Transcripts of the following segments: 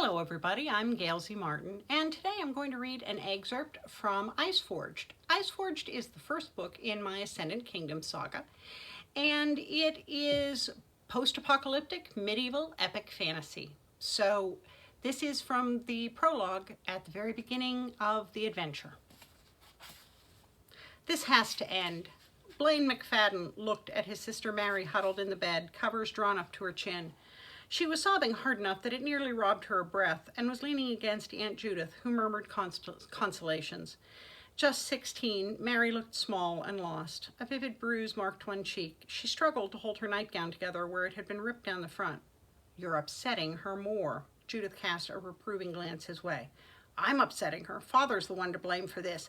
Hello everybody, I'm Gail Z and today I'm going to read an excerpt from Iceforged. Iceforged is the first book in my Ascendant Kingdoms Saga, and it is post-apocalyptic, medieval, epic fantasy. So this is from the prologue at the very beginning of the adventure. This has to end. Blaine McFadden looked at his sister Mary huddled in the bed, covers drawn up to her chin. She was sobbing hard enough that it nearly robbed her of breath and was leaning against Aunt Judith, who murmured consolations. Just 16, Mary looked small and lost. A vivid bruise marked one cheek. She struggled to hold her nightgown together where it had been ripped down the front. "You're upsetting her more." Judith cast a reproving glance his way. "I'm upsetting her. Father's the one to blame for this.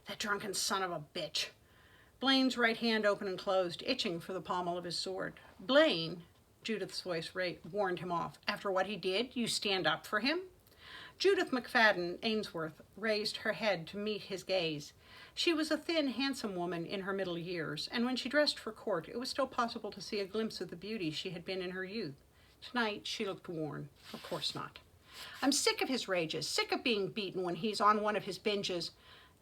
That drunken son of a bitch." Blaine's right hand opened and closed, itching for the pommel of his sword. "Blaine," Judith's voice warned him off. "After what he did, you stand up for him?" Judith McFadden Ainsworth raised her head to meet his gaze. She was a thin, handsome woman in her middle years, and when she dressed for court, it was still possible to see a glimpse of the beauty she had been in her youth. Tonight, she looked worn. Of course not. "I'm sick of his rages, sick of being beaten when he's on one of his binges."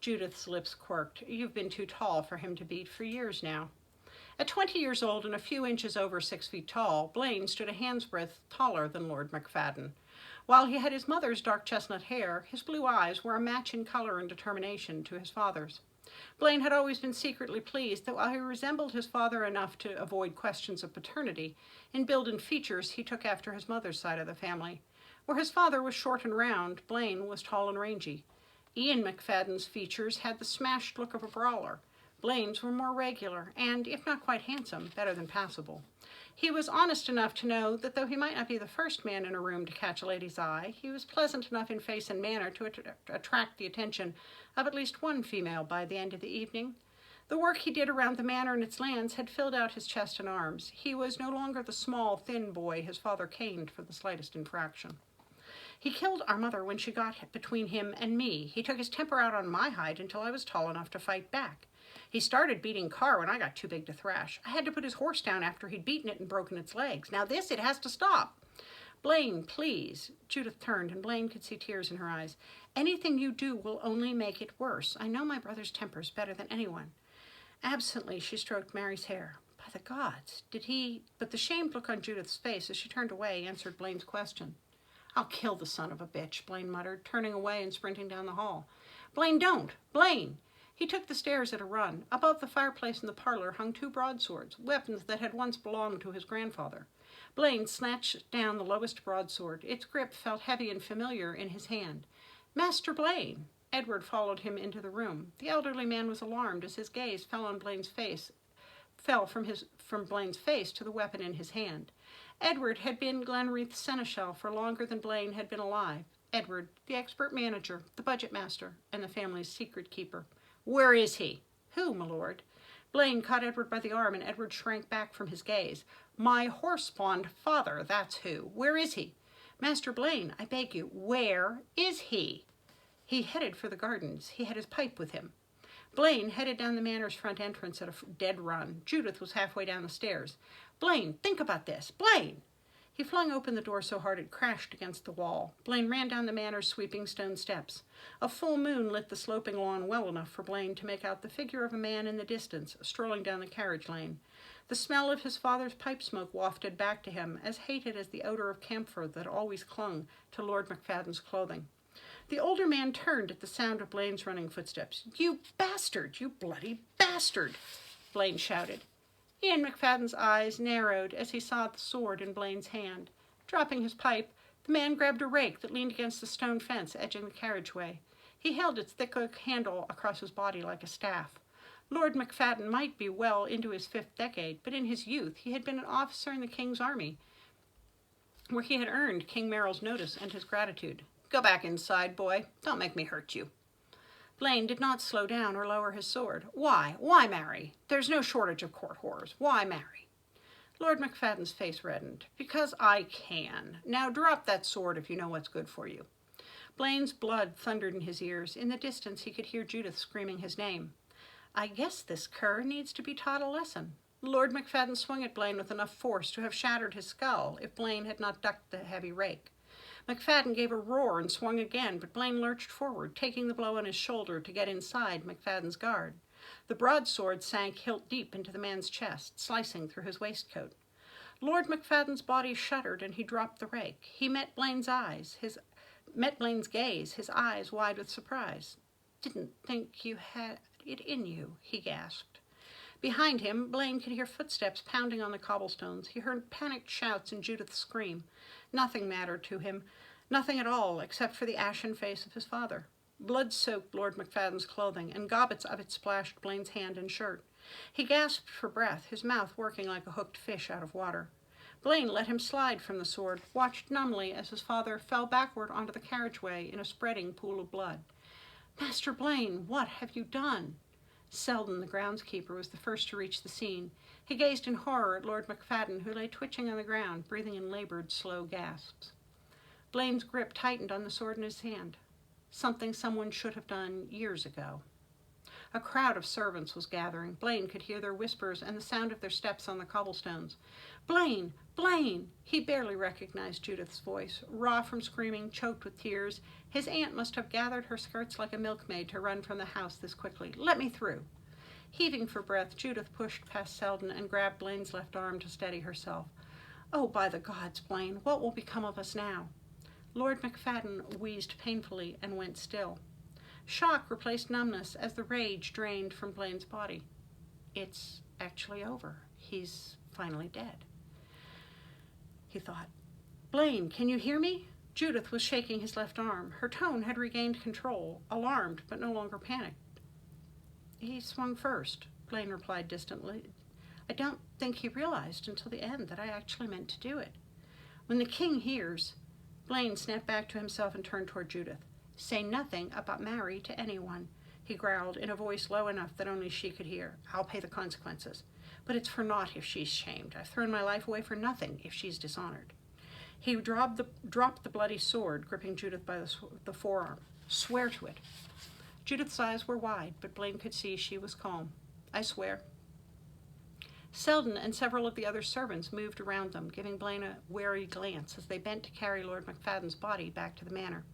Judith's lips quirked. "You've been too tall for him to beat for years now." At 20 years old and a few inches over 6 feet tall, Blaine stood a hand's breadth taller than Lord McFadden. While he had his mother's dark chestnut hair, his blue eyes were a match in color and determination to his father's. Blaine had always been secretly pleased that while he resembled his father enough to avoid questions of paternity, in build and features he took after his mother's side of the family. Where his father was short and round, Blaine was tall and rangy. Ian McFadden's features had the smashed look of a brawler. Blaine's were more regular and, if not quite handsome, better than passable. He was honest enough to know that though he might not be the first man in a room to catch a lady's eye, he was pleasant enough in face and manner to attract the attention of at least one female by the end of the evening. The work he did around the manor and its lands had filled out his chest and arms. He was no longer the small, thin boy his father caned for the slightest infraction. "He killed our mother when she got between him and me. He took his temper out on my hide until I was tall enough to fight back. He started beating Carr when I got too big to thrash. I had to put his horse down after he'd beaten it and broken its legs. Now this, it has to stop." "Blaine, please." Judith turned, and Blaine could see tears in her eyes. "Anything you do will only make it worse. I know my brother's tempers better than anyone." Absently, she stroked Mary's hair. "By the gods, did he—" But the shamed look on Judith's face as she turned away answered Blaine's question. "I'll kill the son of a bitch," Blaine muttered, turning away and sprinting down the hall. "Blaine, don't! Blaine!" He took the stairs at a run. Above the fireplace in the parlor hung 2 broadswords, weapons that had once belonged to his grandfather. Blaine snatched down the lowest broadsword. Its grip felt heavy and familiar in his hand. "Master Blaine!" Edward followed him into the room. The elderly man was alarmed as his gaze fell from Blaine's face to the weapon in his hand. Edward had been Glenreath's seneschal for longer than Blaine had been alive. Edward, the expert manager, the budget master, and the family's secret keeper. "Where is he?" "Who, my lord?" Blaine caught Edward by the arm, and Edward shrank back from his gaze. "My horse-spawned father, that's who. Where is he?" "Master Blaine, I beg you, where is he?" "He headed for the gardens. He had his pipe with him." Blaine headed down the manor's front entrance at a dead run. Judith was halfway down the stairs. "Blaine, think about this! Blaine!" He flung open the door so hard it crashed against the wall. Blaine ran down the manor's sweeping stone steps. A full moon lit the sloping lawn well enough for Blaine to make out the figure of a man in the distance, strolling down the carriage lane. The smell of his father's pipe smoke wafted back to him, as hated as the odor of camphor that always clung to Lord McFadden's clothing. The older man turned at the sound of Blaine's running footsteps. "You bastard! You bloody bastard!" Blaine shouted. Ian McFadden's eyes narrowed as he saw the sword in Blaine's hand. Dropping his pipe, the man grabbed a rake that leaned against the stone fence edging the carriageway. He held its thick oak handle across his body like a staff. Lord McFadden might be well into his 5th decade, but in his youth he had been an officer in the King's army, where he had earned King Meryl's notice and his gratitude. "Go back inside, boy. Don't make me hurt you." Blaine did not slow down or lower his sword. "Why? Why marry? There's no shortage of court horrors. Why marry?" Lord McFadden's face reddened. "Because I can. Now drop that sword if you know what's good for you." Blaine's blood thundered in his ears. In the distance he could hear Judith screaming his name. "I guess this cur needs to be taught a lesson." Lord McFadden swung at Blaine with enough force to have shattered his skull if Blaine had not ducked the heavy rake. McFadden gave a roar and swung again, but Blaine lurched forward, taking the blow on his shoulder to get inside McFadden's guard. The broadsword sank hilt deep into the man's chest, slicing through his waistcoat. Lord McFadden's body shuddered, and he dropped the rake. He met Blaine's gaze, his eyes wide with surprise. "Didn't think you had it in you," he gasped. Behind him, Blaine could hear footsteps pounding on the cobblestones. He heard panicked shouts and Judith scream. Nothing mattered to him, nothing at all, except for the ashen face of his father. Blood soaked Lord McFadden's clothing, and gobbets of it splashed Blaine's hand and shirt. He gasped for breath, his mouth working like a hooked fish out of water. Blaine let him slide from the sword, watched numbly as his father fell backward onto the carriageway in a spreading pool of blood. "Master Blaine, what have you done?" Selden, the groundskeeper, was the first to reach the scene. He gazed in horror at Lord McFadden, who lay twitching on the ground, breathing in labored, slow gasps. Blaine's grip tightened on the sword in his hand. Something someone should have done years ago. A crowd of servants was gathering. Blaine could hear their whispers and the sound of their steps on the cobblestones. "Blaine! Blaine!" He barely recognized Judith's voice, raw from screaming, choked with tears. His aunt must have gathered her skirts like a milkmaid to run from the house this quickly. "Let me through." Heaving for breath, Judith pushed past Selden and grabbed Blaine's left arm to steady herself. "Oh, by the gods, Blaine, what will become of us now?" Lord McFadden wheezed painfully and went still. Shock replaced numbness as the rage drained from Blaine's body. "It's actually over. He's finally dead," he thought. "Blaine, can you hear me?" Judith was shaking his left arm. Her tone had regained control, alarmed but no longer panicked. "He swung first," Blaine replied distantly. "I don't think he realized until the end that I actually meant to do it. When the king hears—" Blaine snapped back to himself and turned toward Judith. "Say nothing about Mary to anyone," he growled in a voice low enough that only she could hear. "I'll pay the consequences. But it's for naught if she's shamed. I've thrown my life away for nothing if she's dishonored." He dropped the bloody sword, gripping Judith by the forearm. "Swear to it." Judith's eyes were wide, but Blaine could see she was calm. "I swear." Selden and several of the other servants moved around them, giving Blaine a wary glance as they bent to carry Lord McFadden's body back to the manor.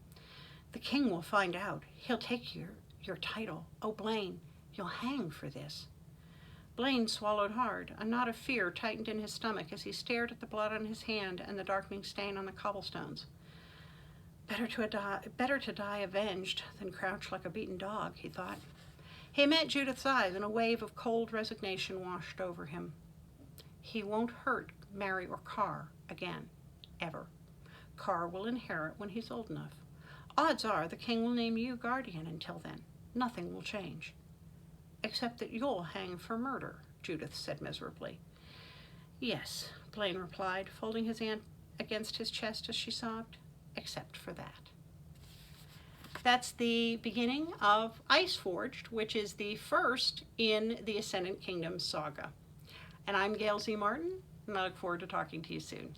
"The king will find out. He'll take your title. Oh, Blaine, you'll hang for this." Blaine swallowed hard. A knot of fear tightened in his stomach as he stared at the blood on his hand and the darkening stain on the cobblestones. Better to die avenged than crouch like a beaten dog, he thought. He met Judith's eyes, and a wave of cold resignation washed over him. He won't hurt Mary or Carr again, ever. Carr will inherit when he's old enough. Odds are the king will name you guardian until then. Nothing will change. "Except that you'll hang for murder," Judith said miserably. "Yes," Blaine replied, folding his hand against his chest as she sobbed. "Except for that." That's the beginning of Iceforged, which is the first in the Ascendant Kingdoms Saga. And I'm Gail Z. Martin, and I look forward to talking to you soon.